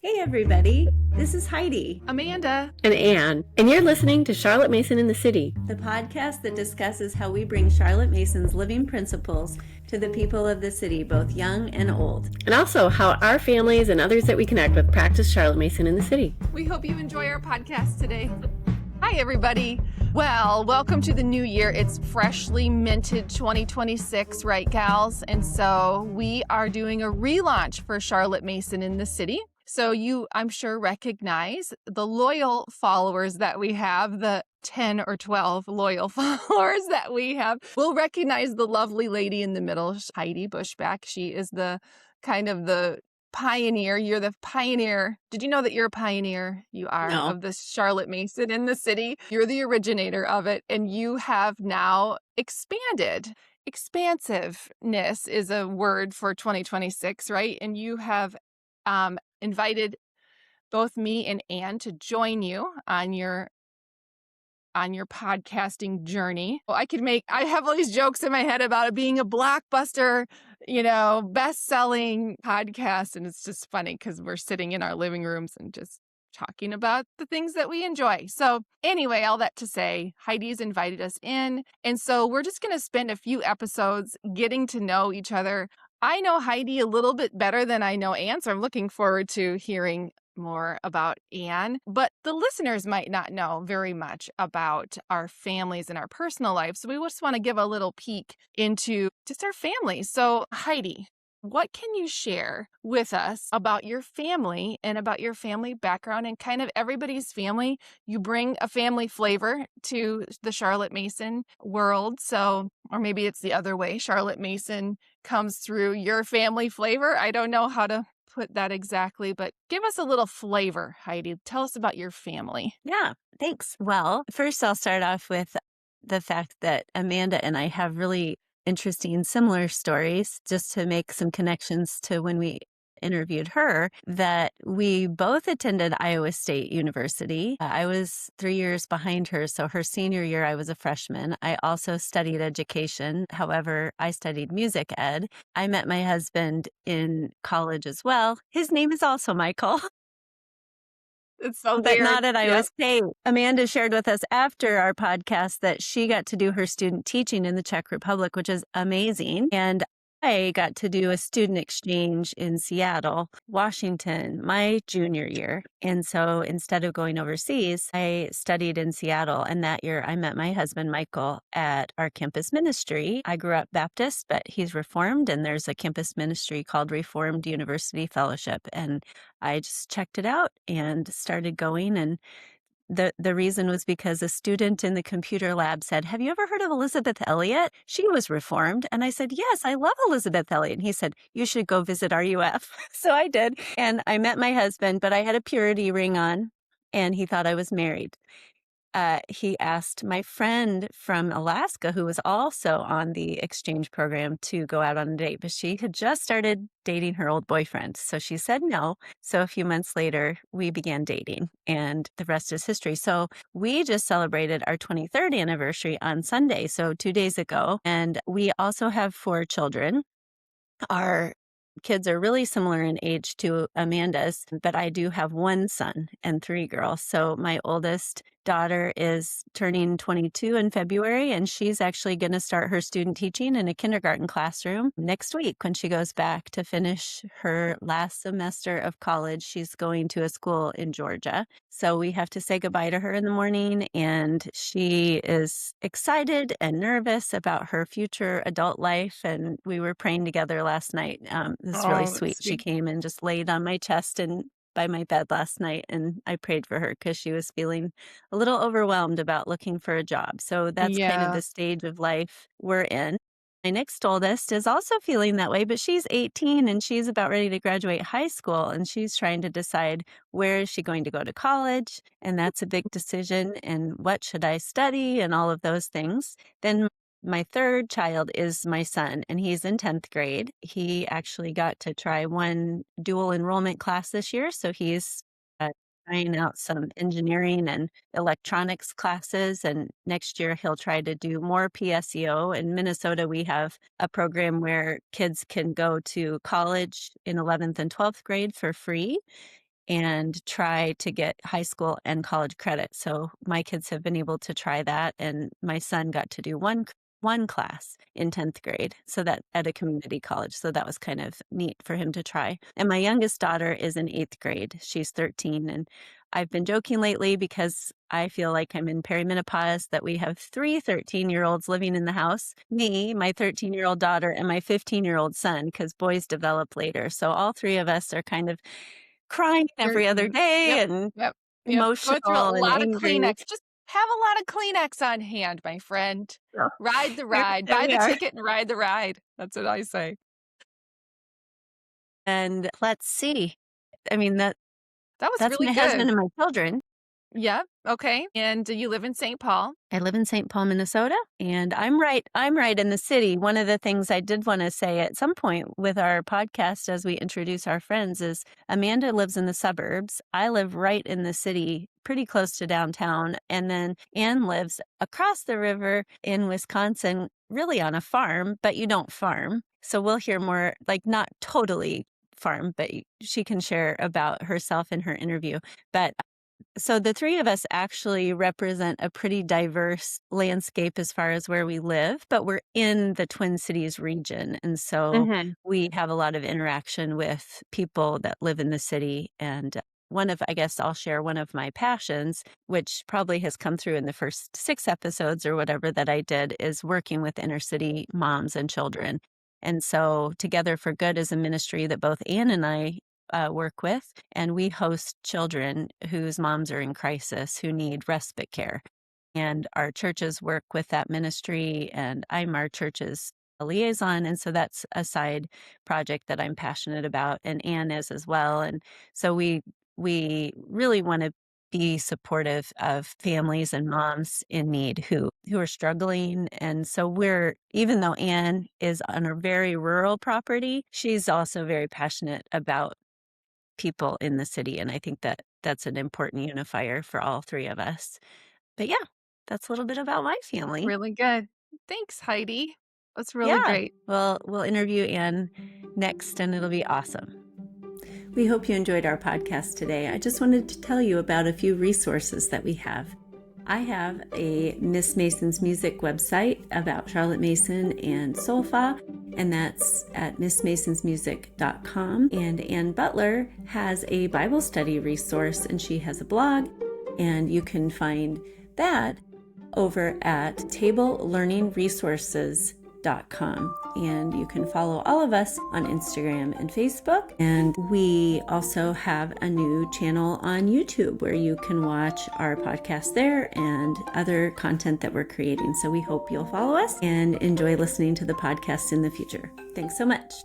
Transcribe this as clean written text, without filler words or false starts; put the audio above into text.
Hey everybody, this is Heidi, Amanda, and Anne, and you're listening to Charlotte Mason in the City, the podcast that discusses how we bring Charlotte Mason's living principles to the people of the city, both young and old. and also how our families and others that we connect with practice Charlotte Mason in the City. We hope you enjoy our podcast today. Hi, everybody. Well, welcome to the new year. It's freshly minted 2026, right, gals? And so we are doing a relaunch for Charlotte Mason in the City. So you, I'm sure, recognize the loyal followers that we have, the 10 or 12 loyal followers that we have. We'll recognize the lovely lady in the middle, Heidi Buschbach. She is the kind of the pioneer. You're the pioneer. Did you know that you're a pioneer? You are No. of this Charlotte Mason in the City. You're the originator of it, and you have now expanded. Expansiveness is a word for 2026, right? And you have invited both me and Anne to join you on your podcasting journey. Well, I have all these jokes in my head about it being a blockbuster, best-selling podcast. And it's just funny because we're sitting in our living rooms and just talking about the things that we enjoy. So anyway, all that to say, Heidi's invited us in. And so we're just going to spend a few episodes getting to know each other. I know Heidi a little bit better than I know Anne, so I'm looking forward to hearing more about Anne, but the listeners might not know very much about our families and our personal lives. So we just want to give a little peek into just our families. So Heidi, what can you share with us about your family and about your family background and kind of everybody's family? You bring a family flavor to the Charlotte Mason world. So, or maybe it's the other way. Charlotte Mason comes through your family flavor. I don't know how to put that exactly, but give us a little flavor, Heidi. Tell us about your family. Yeah, thanks. Well, first I'll start off with the fact that Amanda and I have really interesting similar stories, just to make some connections to when we interviewed her, that we both attended Iowa State University. I was 3 years behind her, so her senior year I was a freshman. I also studied education. However, I studied music ed. I met my husband in college as well. His name is also Michael. It's so But weird. not at Iowa State. Amanda shared with us after our podcast that she got to do her student teaching in the Czech Republic, which is amazing. And I got to do a student exchange in Seattle, Washington, my junior year. And so instead of going overseas, I studied in Seattle. And that year I met my husband, Michael, at our campus ministry. I grew up Baptist, but he's Reformed, and there's a campus ministry called Reformed University Fellowship. And I just checked it out and started going. And the reason was because a student in the computer lab said, "Have you ever heard of Elizabeth Elliot? She was Reformed." And I said, "Yes, I love Elizabeth Elliot." And he said, "You should go visit RUF." So I did. And I met my husband, but I had a purity ring on, and he thought I was married. He asked my friend from Alaska, who was also on the exchange program, to go out on a date, but she had just started dating her old boyfriend. So she said no. So a few months later, we began dating, and the rest is history. So we just celebrated our 23rd anniversary on Sunday, so 2 days ago. And we also have 4 children. Our kids are really similar in age to Amanda's, but I do have 1 son and 3 girls. So my oldest daughter is turning 22 in February, and she's actually going to start her student teaching in a kindergarten classroom next week when she goes back to finish her last semester of college. She's going to a school in Georgia. So we have to say goodbye to her in the morning, and she is excited and nervous about her future adult life. And we were praying together last night. It was really sweet. She came and just laid on my chest and by my bed last night, and I prayed for her because she was feeling a little overwhelmed about looking for a job. So that's kind of the stage of life we're in. My next oldest is also feeling that way, but she's 18 and she's about ready to graduate high school, and she's trying to decide where is she going to go to college, and that's a big decision, and what should I study and all of those things. Then my third child is my son, and he's in 10th grade. He actually got to try one dual enrollment class this year, so he's trying out some engineering and electronics classes, and next year he'll try to do more PSEO. In Minnesota, we have a program where kids can go to college in 11th and 12th grade for free. and try to get high school and college credit. So my kids have been able to try that, and my son got to do one class in 10th grade, so that at a community college. So that was kind of neat for him to try. And my youngest daughter is in 8th grade. She's 13. And I've been joking lately because I feel like I'm in perimenopause that we have 3 13-year-olds living in the house, me, my 13-year-old daughter, and my 15-year-old son, because boys develop later. So all 3 of us are kind of crying every other day Yep, and yep, yep. Going through a emotional and lot of angry. Kleenex. Just have a lot of Kleenex on hand, my friend. So Ride the there, ride. there Buy we the are. ticket and ride the ride. That's what I say. And let's see. I mean, That was that's really my husband good. and my children. Yeah. Okay. And you live in St. Paul. I live in St. Paul, Minnesota, and I'm right in the city. One of the things I did want to say at some point with our podcast as we introduce our friends is Amanda lives in the suburbs. I live right in the city, pretty close to downtown, and then Anne lives across the river in Wisconsin, really on a farm, but you don't farm. So we'll hear more, like not totally farm, but she can share about herself in her interview. But so the 3 of us actually represent a pretty diverse landscape as far as where we live, but we're in the Twin Cities region. And so Mm-hmm. we have a lot of interaction with people that live in the city. And I guess I'll share one of my passions, which probably has come through in the first 6 episodes or whatever that I did, is working with inner city moms and children. And so Together for Good is a ministry that both Anne and I work with, and we host children whose moms are in crisis who need respite care. And our churches work with that ministry, and I'm our church's liaison. And so that's a side project that I'm passionate about, and Anne is as well. And so we really want to be supportive of families and moms in need who are struggling. And so even though Anne is on a very rural property, she's also very passionate about people in the city. And I think that that's an important unifier for all 3 of us. But yeah, that's a little bit about my family. Really good. Thanks, Heidi. That's really Yeah. great. Well, we'll interview Anne next and it'll be awesome. We hope you enjoyed our podcast today. I just wanted to tell you about a few resources that we have. I have a Miss Mason's Music website about Charlotte Mason and Solfa, and that's at missmasonsmusic.com. And Ann Butler has a Bible study resource, and she has a blog, and you can find that over at tablelearningresources.com. And you can follow all of us on Instagram and Facebook. And we also have a new channel on YouTube where you can watch our podcast there and other content that we're creating. So we hope you'll follow us and enjoy listening to the podcast in the future. Thanks so much.